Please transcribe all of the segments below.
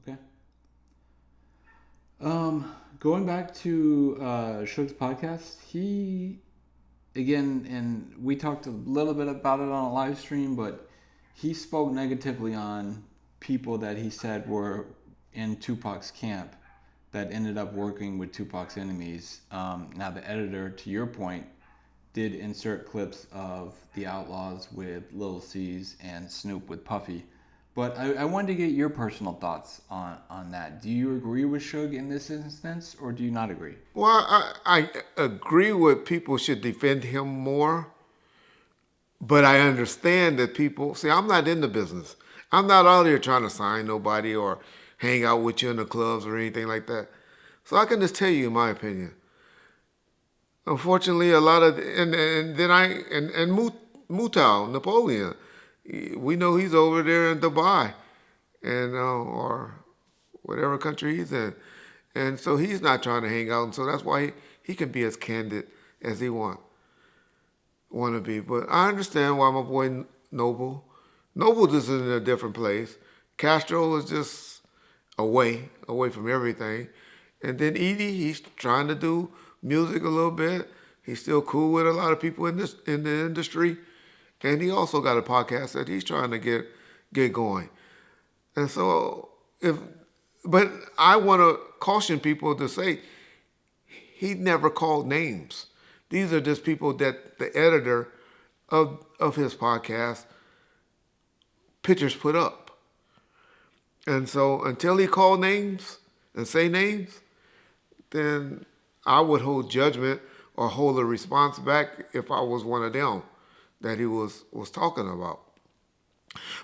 Okay. Going back to Suge's podcast, he again, and we talked a little bit about it on a live stream, but he spoke negatively on people that he said were in Tupac's camp that ended up working with Tupac's enemies. Now, the editor, to your point, did insert clips of the Outlaws with Lil C's and Snoop with Puffy. But I wanted to get your personal thoughts on that. Do you agree with Suge in this instance, or do you not agree? Well, I agree with people should defend him more, but I understand that people see I'm not in the business. I'm not out here trying to sign nobody or hang out with you in the clubs or anything like that. So I can just tell you my opinion. Unfortunately, a lot of and then I and Mutal Napoleon, we know he's over there in Dubai, and or whatever country he's in, and so he's not trying to hang out, and so that's why he can be as candid as he want to be. But I understand why my boy Noble, Noble just is in a different place. Castro is just away from everything, and then Edie, he's trying to do music a little bit. He's still cool with a lot of people in the industry, and he also got a podcast that he's trying to get going. And so if but I want to caution people to say he never called names. These are just people that the editor of his podcast pictures put up. And so until he called names and say names, then I would hold judgment or hold a response back if I was one of them that he was talking about.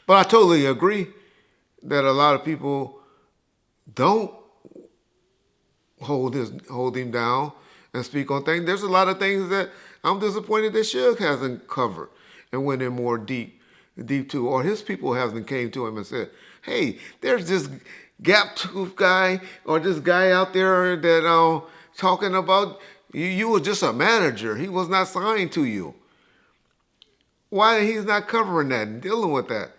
But I totally agree that a lot of people don't hold him down and speak on things. There's a lot of things that I'm disappointed that Suge hasn't covered and went in more deep to, or his people hasn't came to him and said, "Hey, there's this gap tooth guy or this guy out there that talking about you was just a manager. He was not signed to you. Why he's not covering that and dealing with that?"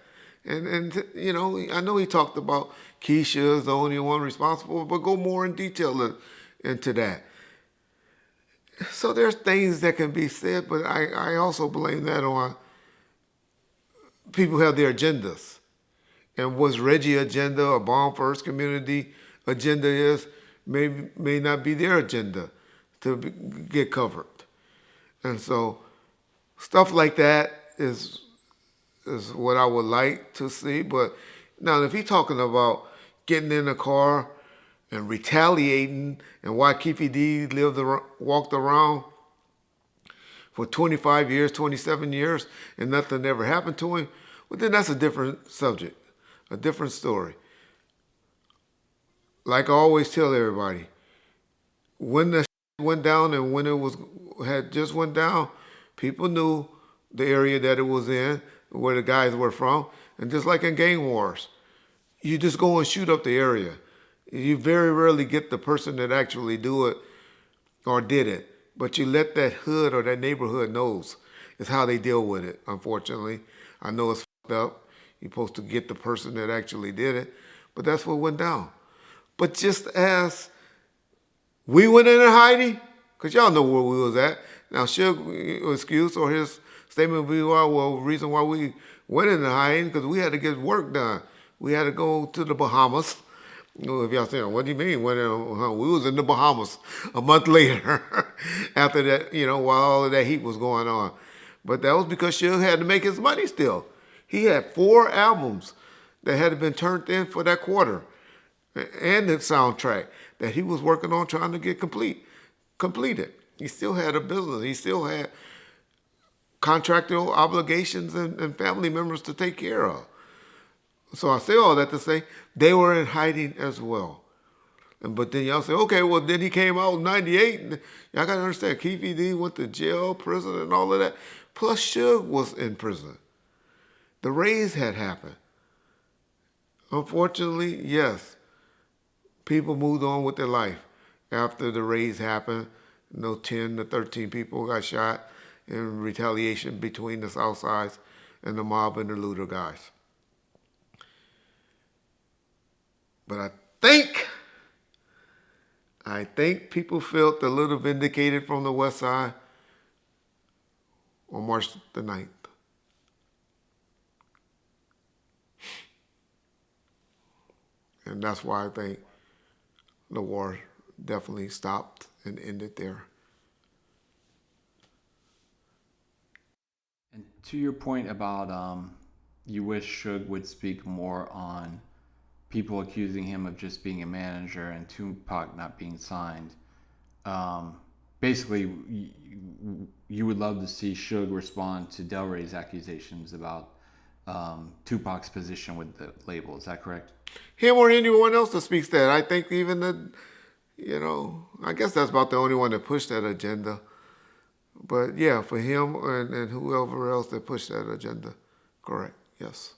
And you know, I know he talked about Keisha is the only one responsible, but go more in detail into that. So there's things that can be said, but I also blame that on people who have their agendas. And what's Reggie agenda or Bomb First Community agenda is may not be their agenda to get covered. And so stuff like that is what I would like to see. But now, if he's talking about getting in a car and retaliating and why Keefy D walked around for 25 years, 27 years, and nothing ever happened to him, well, then that's a different subject, a different story. Like I always tell everybody, when the went down and when it had just went down, people knew the area that it was in, where the guys were from, and just like in gang wars, you just go and shoot up the area. You very rarely get the person that actually do it or did it, but you let that hood or that neighborhood knows. It's how they deal with it, unfortunately. I know it's fucked up. You're supposed to get the person that actually did it, but that's what went down. But just as we went in hiding, because y'all know where we was at. Now, Suge excuse or his statement would be, well, reason why we went into hiding, because we had to get work done. We had to go to the Bahamas. If y'all saying, what do you mean? We was in the Bahamas a month later after that, while all of that heat was going on. But that was because Suge had to make his money still. He had 4 albums that had been turned in for that quarter and the soundtrack that he was working on trying to get completed. He still had a business. He still had contractual obligations and family members to take care of. So I say all that to say they were in hiding as well. But then y'all say, okay, well, then he came out in 98. Y'all got to understand, Keefy D went to jail, prison, and all of that. Plus, Suge was in prison. The raise had happened. Unfortunately, yes, people moved on with their life after the raise happened. 10 to 13 people got shot in retaliation between the Southsides and the mob and the looter guys. But I think people felt a little vindicated from the West Side on March the 9th. And that's why I think the war definitely stopped and ended there. And to your point about you wish Suge would speak more on people accusing him of just being a manager and Tupac not being signed. Um, Basically, you would love to see Suge respond to Del Rey's accusations about Tupac's position with the label. Is that correct? Him or anyone else that speaks that. I think even I guess that's about the only one that pushed that agenda. But yeah, for him and whoever else that pushed that agenda. Correct. Yes.